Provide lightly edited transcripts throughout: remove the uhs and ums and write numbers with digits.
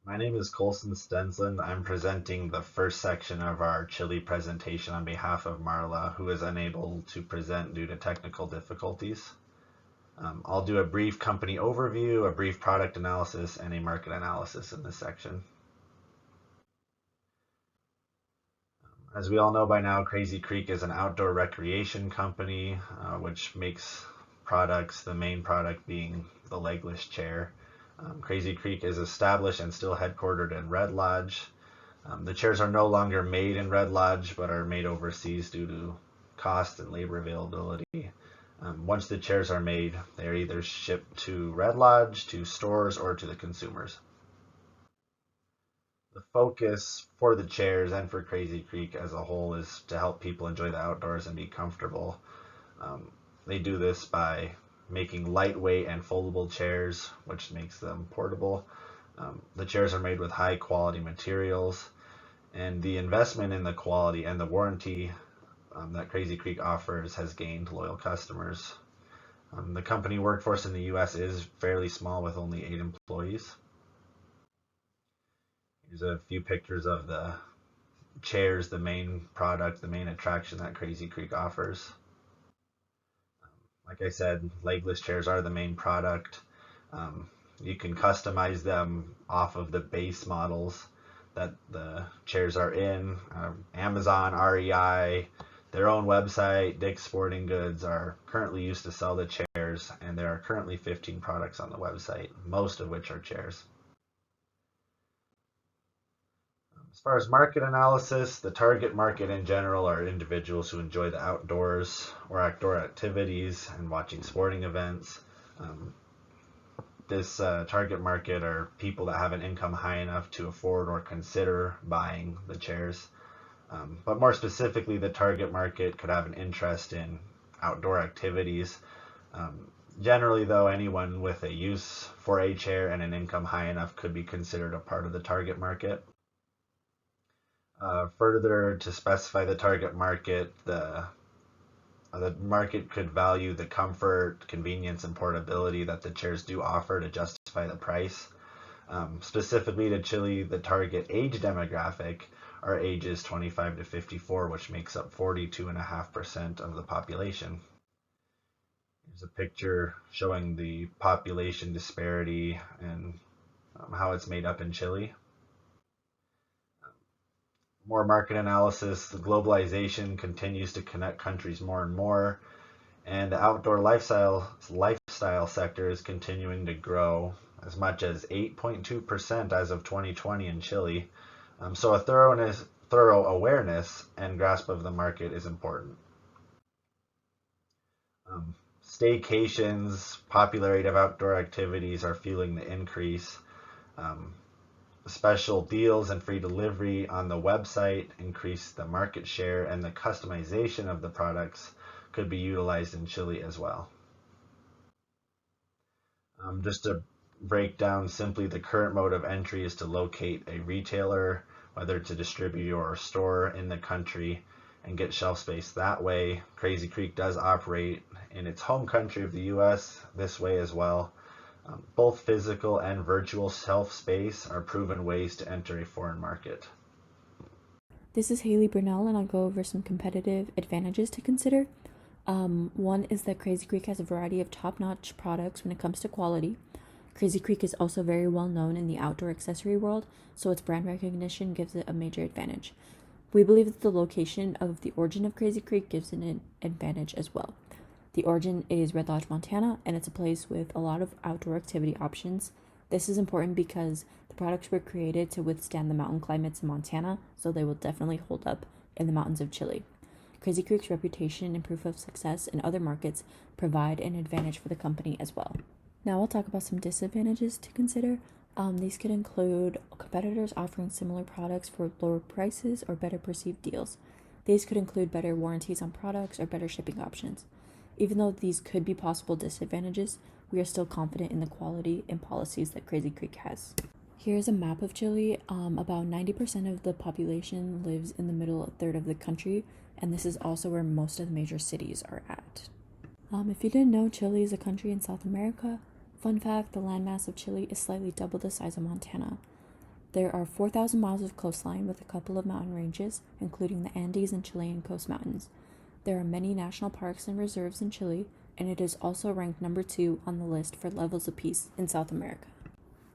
My name is Colson Stensland. I'm presenting the first section of our Chile presentation on behalf of Marla, who is unable to present due to technical difficulties. I'll do a brief company overview, a brief product analysis, and a market analysis in this section. As we all know by now, Crazy Creek is an outdoor recreation company which makes products, the main product being the legless chair. Crazy Creek is established and still headquartered in Red Lodge. The chairs are no longer made in Red Lodge, but are made overseas due to cost and labor availability. Once the chairs are made, they are either shipped to Red Lodge, to stores, or to the consumers. The focus for the chairs and for Crazy Creek as a whole is to help people enjoy the outdoors and be comfortable. Um, they do this by making lightweight and foldable chairs, which makes them portable. The chairs are made with high quality materials, and the investment in the quality and the warranty that Crazy Creek offers has gained loyal customers. The company workforce in the US is fairly small with only 8 employees. Here's a few pictures of the chairs, the main product, the main attraction that Crazy Creek offers. Like I said, legless chairs are the main product. You can customize them off of the base models that the chairs are in. Amazon, REI, their own website, Dick's Sporting Goods are currently used to sell the chairs, and there are currently 15 products on the website, most of which are chairs. As far as market analysis, the target market in general are individuals who enjoy the outdoors or outdoor activities and watching sporting events. Um, this target market are people that have an income high enough to afford or consider buying the chairs. But more specifically, the target market could have an interest in outdoor activities. Um, Generally, though, anyone with a use for a chair and an income high enough could be considered a part of the target market. Further to specify the target market, the market could value the comfort, convenience, and portability that the chairs do offer to justify the price. Specifically to Chile, the target age demographic are ages 25 to 54, which makes up 42.5% of the population. Here's a picture showing the population disparity and how it's made up in Chile. More market analysis, the globalization continues to connect countries more and more, and the outdoor lifestyle sector is continuing to grow as much as 8.2% as of 2020 in Chile. So a thorough awareness and grasp of the market is important. Staycations, popularity of outdoor activities are fueling the increase. Um, Special deals and free delivery on the website increase the market share, and the customization of the products could be utilized in Chile as well. Just to break down simply, the current mode of entry is to locate a retailer, whether it's a distributor or a store in the country, and get shelf space that way. Crazy Creek does operate in its home country of the US this way as well. Both physical and virtual shelf space are proven ways to enter a foreign market. This is Haley Burnell, and I'll go over some competitive advantages to consider. One is that Crazy Creek has a variety of top notch products when it comes to quality. Crazy Creek is also very well known in the outdoor accessory world, so its brand recognition gives it a major advantage. We believe that the location of the origin of Crazy Creek gives it an advantage as well. The origin is Red Lodge, Montana, and it's a place with a lot of outdoor activity options. This is important because the products were created to withstand the mountain climates in Montana, so they will definitely hold up in the mountains of Chile. Crazy Creek's reputation and proof of success in other markets provide an advantage for the company as well. Now I'll talk about some disadvantages to consider. These could include competitors offering similar products for lower prices or better perceived deals. These could include better warranties on products or better shipping options. Even though these could be possible disadvantages, we are still confident in the quality and policies that Crazy Creek has. Here's a map of Chile. About 90% of the population lives in the middle third of the country, and this is also where most of the major cities are at. If you didn't know, Chile is a country in South America. Fun fact, the landmass of Chile is slightly double the size of Montana. There are 4,000 miles of coastline with a couple of mountain ranges, including the Andes and Chilean coast mountains. There are many national parks and reserves in Chile, and it is also ranked number 2 on the list for levels of peace in South America.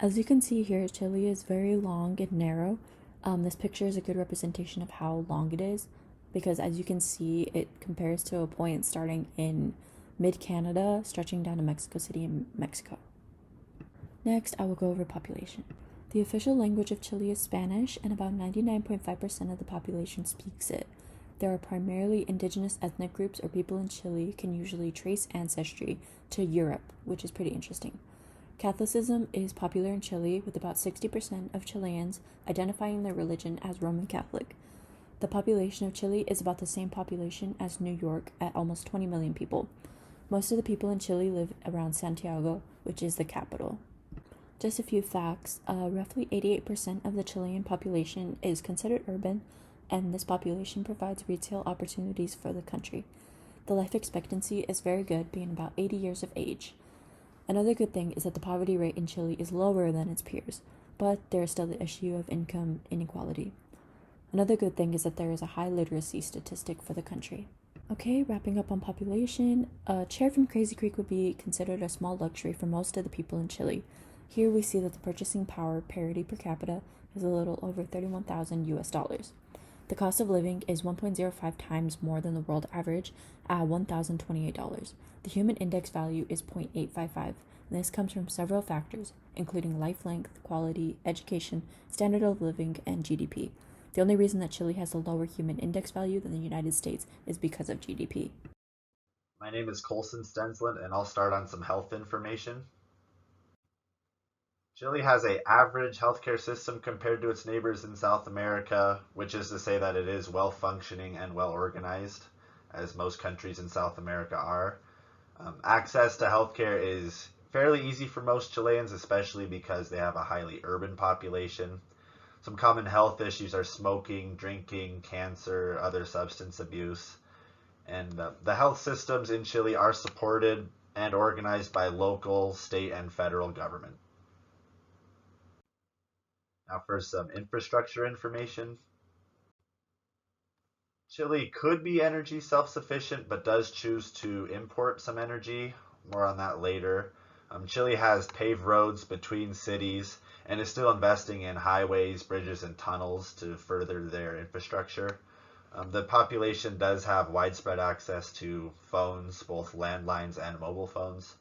As you can see here, Chile is very long and narrow. This picture is a good representation of how long it is because, as you can see, it compares to a point starting in mid-Canada, stretching down to Mexico City in Mexico. Next, I will go over population. The official language of Chile is Spanish, and about 99.5% of the population speaks it. There are primarily indigenous ethnic groups, or people in Chile can usually trace ancestry to Europe, which is pretty interesting. Catholicism is popular in Chile, with about 60% of Chileans identifying their religion as Roman Catholic. The population of Chile is about the same population as New York at almost 20 million people. Most of the people in Chile live around Santiago, which is the capital. Just a few facts. Roughly 88% of the Chilean population is considered urban, and this population provides retail opportunities for the country. The life expectancy is very good, being about 80 years of age. Another good thing is that the poverty rate in Chile is lower than its peers, but there is still the issue of income inequality. Another good thing is that there is a high literacy statistic for the country. Okay, wrapping up on population, a chair from Crazy Creek would be considered a small luxury for most of the people in Chile. Here we see that the purchasing power parity per capita is a little over 31,000 US dollars. The cost of living is 1.05 times more than the world average at $1,028. The human index value is 0.855, and this comes from several factors, including life length, quality, education, standard of living, and GDP. The only reason that Chile has a lower human index value than the United States is because of GDP. My name is Colson Stensland, and I'll start on some health information. Chile has an average healthcare system compared to its neighbors in South America, which is to say that it is well functioning and well organized, as most countries in South America are. Access to healthcare is fairly easy for most Chileans, especially because they have a highly urban population. Some common health issues are smoking, drinking, cancer, other substance abuse. And the health systems in Chile are supported and organized by local, state, and federal government. Now for some infrastructure information. Chile could be energy self-sufficient, but does choose to import some energy. More on that later. Chile has paved roads between cities and is still investing in highways, bridges, and tunnels to further their infrastructure. The population does have widespread access to phones, both landlines and mobile phones,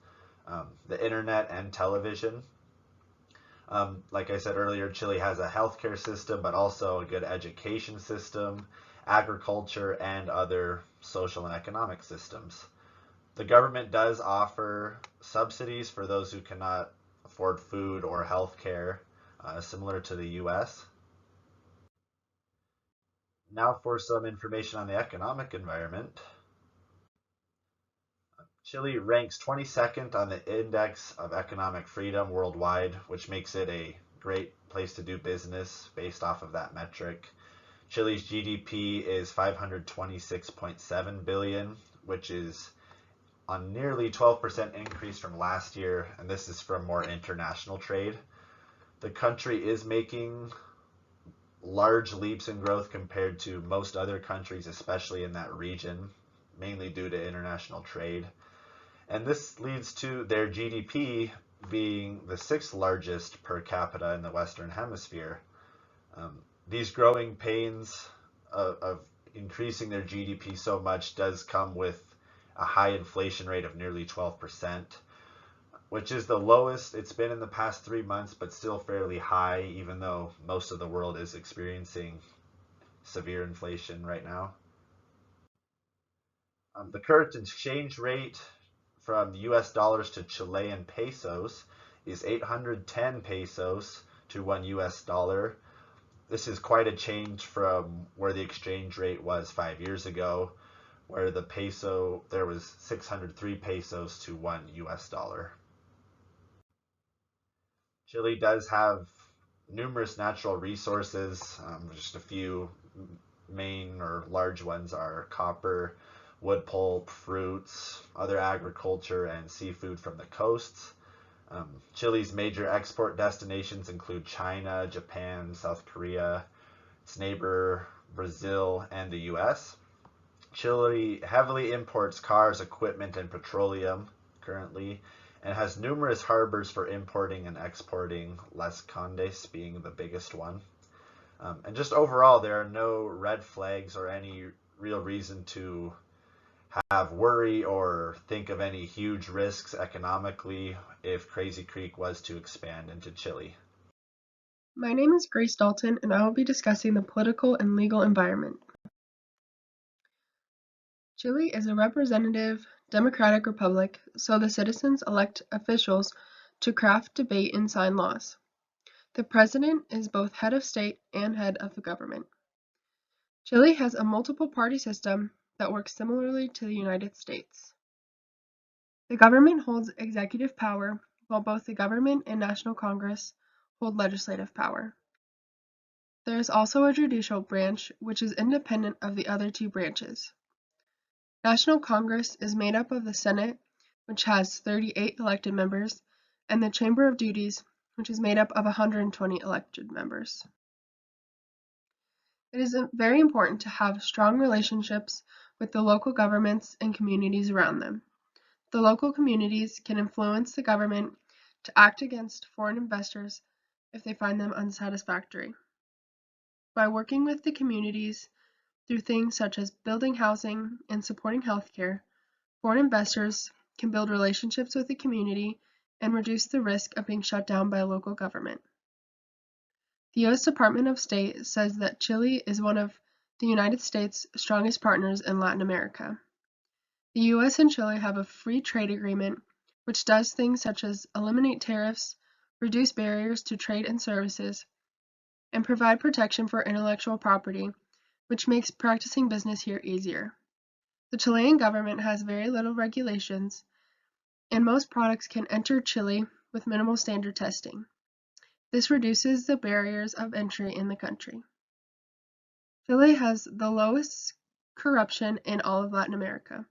the internet and television. Like I said earlier, Chile has a healthcare system, but also a good education system, agriculture, and other social and economic systems. The government does offer subsidies for those who cannot afford food or healthcare, similar to the US. Now for some information on the economic environment. Chile ranks 22nd on the Index of Economic Freedom worldwide, which makes it a great place to do business based off of that metric. Chile's GDP is 526.7 billion, which is on nearly 12% increase from last year, and this is from more international trade. The country is making large leaps in growth compared to most other countries, especially in that region, mainly due to international trade. And this leads to their GDP being the 6th largest per capita in the Western Hemisphere. These growing pains of increasing their GDP so much does come with a high inflation rate of nearly 12%, which is the lowest it's been in the past 3 months, but still fairly high, even though most of the world is experiencing severe inflation right now. The current exchange rate from US dollars to Chilean pesos is 810 pesos to 1 US dollar. This is quite a change from where the exchange rate was 5 years ago, where the peso, there was 603 pesos to 1 US dollar. Chile does have numerous natural resources. Just a few main or large ones are copper, wood pulp, fruits, other agriculture, and seafood from the coasts. Chile's major export destinations include China, Japan, South Korea, its neighbor Brazil, and the US. Chile heavily imports cars, equipment, and petroleum currently, and has numerous harbors for importing and exporting, Las Condes being the biggest one. And just overall, there are no red flags or any real reason to have worry or think of any huge risks economically if Crazy Creek was to expand into Chile. My name is Grace Dalton, and I will be discussing the political and legal environment. Chile is a representative democratic republic, so the citizens elect officials to craft, debate, and sign laws. The president is both head of state and head of the government. Chile has a multiple party system that works similarly to the United States. The government holds executive power, while both the government and National Congress hold legislative power. There is also a judicial branch, which is independent of the other two branches. National Congress is made up of the Senate, which has 38 elected members, and the Chamber of Duties, which is made up of 120 elected members. It is very important to have strong relationships with the local governments and communities around them. The local communities can influence the government to act against foreign investors if they find them unsatisfactory. By working with the communities through things such as building housing and supporting healthcare, foreign investors can build relationships with the community and reduce the risk of being shut down by a local government. The U.S. Department of State says that Chile is one of the United States' strongest partners in Latin America. The U.S. and Chile have a free trade agreement which does things such as eliminate tariffs, reduce barriers to trade and services, and provide protection for intellectual property, which makes practicing business here easier. The Chilean government has very little regulations, and most products can enter Chile with minimal standard testing. This reduces the barriers of entry in the country. Chile has the lowest corruption in all of Latin America.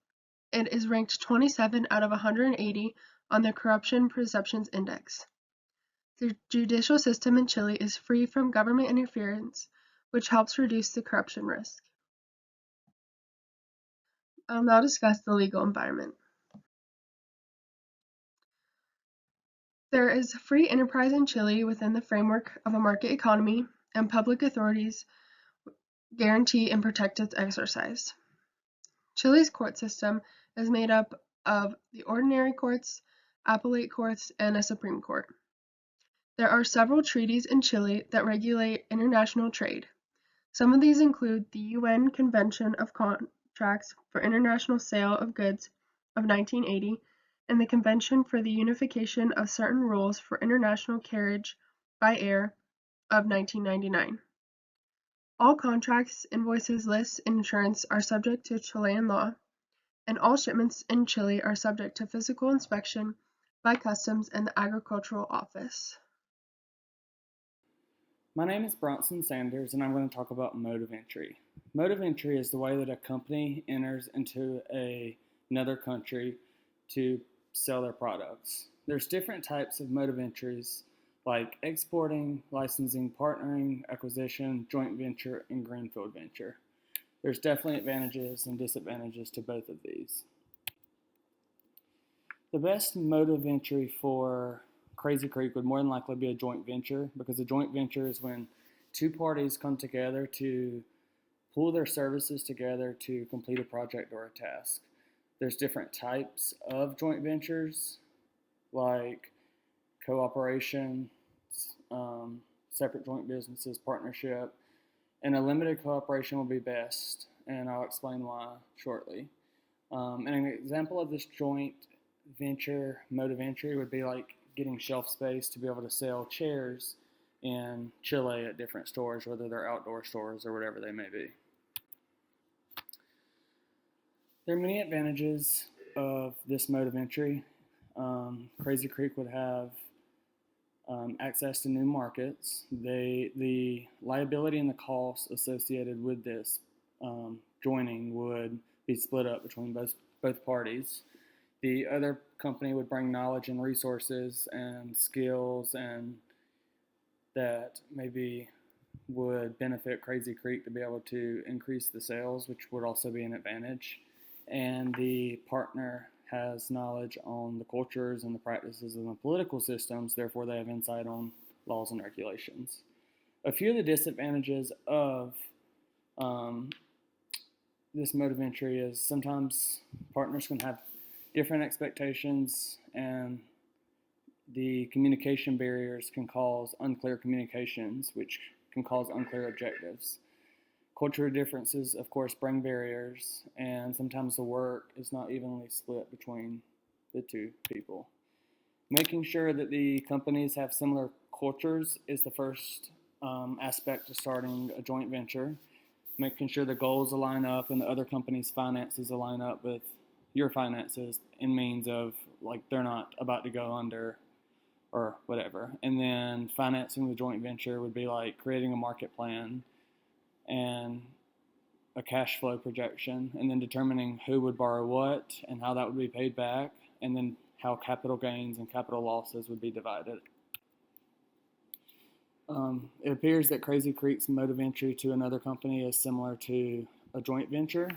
It is ranked 27 out of 180 on the Corruption Perceptions Index. The judicial system in Chile is free from government interference, which helps reduce the corruption risk. I'll now discuss the legal environment. There is free enterprise in Chile within the framework of a market economy, and public authorities guarantee and protect its exercise. Chile's court system is made up of the ordinary courts, appellate courts, and a Supreme Court. There are several treaties in Chile that regulate international trade. Some of these include the UN Convention of Contracts for International Sale of Goods of 1980 and the Convention for the Unification of Certain Rules for International Carriage by Air of 1999. All contracts, invoices, lists, and insurance are subject to Chilean law, and all shipments in Chile are subject to physical inspection by Customs and the Agricultural Office. My name is Bronson Sanders, and I'm going to talk about mode of entry. Mode of entry is the way that a company enters into another country to sell their products. There's different types of mode of entries like exporting, licensing, partnering, acquisition, joint venture, and greenfield venture. There's definitely advantages and disadvantages to both of these. The best mode of entry for Crazy Creek would more than likely be a joint venture, because a joint venture is when two parties come together to pool their services together to complete a project or a task. There's different types of joint ventures, like cooperation, separate joint businesses, partnership, and a limited cooperation will be best, and I'll explain why shortly. And an example of this joint venture mode of entry would be like getting shelf space to be able to sell chairs in Chile at different stores, whether they're outdoor stores or whatever they may be. There are many advantages of this mode of entry. Crazy Creek would have access to new markets. The liability and the costs associated with this joining would be split up between both parties. The other company would bring knowledge and resources and skills and that maybe would benefit Crazy Creek to be able to increase the sales, which would also be an advantage. And the partner has knowledge on the cultures and the practices and the political systems, therefore they have insight on laws and regulations. A few of the disadvantages of this mode of entry is sometimes partners can have different expectations, and the communication barriers can cause unclear communications, which can cause unclear objectives. Cultural differences, of course, bring barriers, and sometimes the work is not evenly split between the two people. Making sure that the companies have similar cultures is the first aspect of starting a joint venture. Making sure the goals align up and the other company's finances align up with your finances in means of like they're not about to go under or whatever. And then financing the joint venture would be like creating a market plan and a cash flow projection, and then determining who would borrow what and how that would be paid back, and then how capital gains and capital losses would be divided. It appears that Crazy Creek's mode of entry to another company is similar to a joint venture.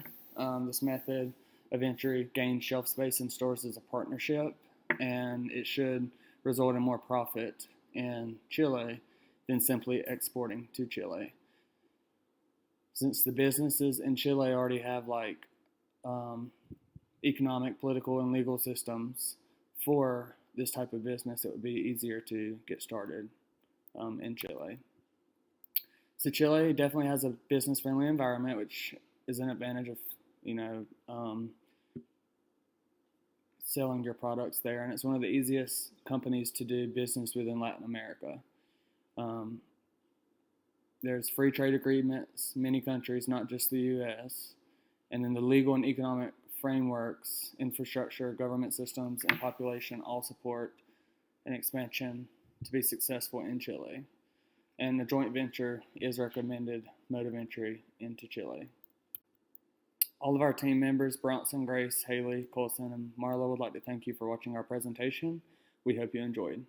This method of entry gains shelf space in stores as a partnership, and it should result in more profit in Chile than simply exporting to Chile. Since the businesses in Chile already have like economic, political, and legal systems for this type of business, it would be easier to get started in Chile. So Chile definitely has a business-friendly environment, which is an advantage of, selling your products there, and it's one of the easiest companies to do business with in Latin America. There's free trade agreements, many countries, not just the U.S., and then the legal and economic frameworks, infrastructure, government systems, and population all support an expansion to be successful in Chile. And the joint venture is recommended mode of entry into Chile. All of our team members, Bronson, Grace, Haley, Colson, and Marlo, would like to thank you for watching our presentation. We hope you enjoyed.